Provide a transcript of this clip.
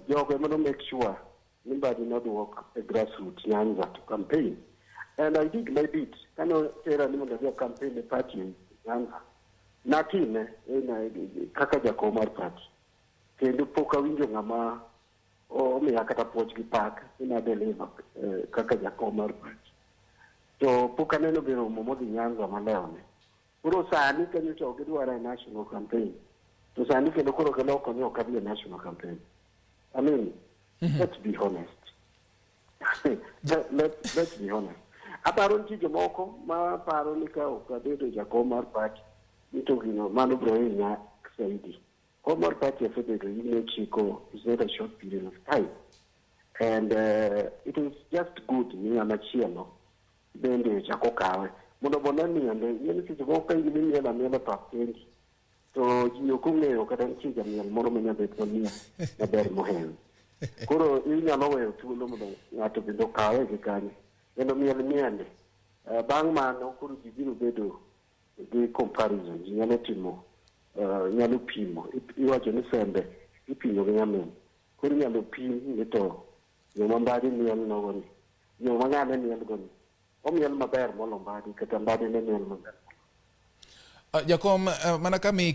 jogo mano make sure Mbadi not work a grassroots Nyanza to campaign. And I did my bit. Kano tera ni munda campaign the party Nyanza. Natin kaka Jakomar party. Kendo poka winjo ngama o me akata poch gi pak ina deliver kaka Jakomar party. So poka neno biro mo di Nyanza maleo ne. Puro sani kanyo to gidwara national campaign. To sani kendo kuro kelo konyo kabi national campaign. I mean, let's be honest. let's be honest. Aparon ti jomoko ma paro ni ka okabedo Jakomar party ito gino mano bro nya saidi. Komar party afebedo in Chico is not a short period of time. And it is just good ni machielo bende jakokawe. Mono bonani ande yeni ti jomoka ni ni na mela papendi. So jino kunge okata nchi jamia moro menya betoni na ber mohen. Kuro inya lowe tulo mo ngato bindo kawe kikani. Eno miende. Bang mano kuro jibiru bedo the comparison nyalo timo nyalo pimo iwacho ni sembe ipimo nyamen kuri nyalo pim nito yo Mbadi ni no goni yo mangane ni goni omiel maber molo Mbadi kata Mbadi ne maber Jakom manakami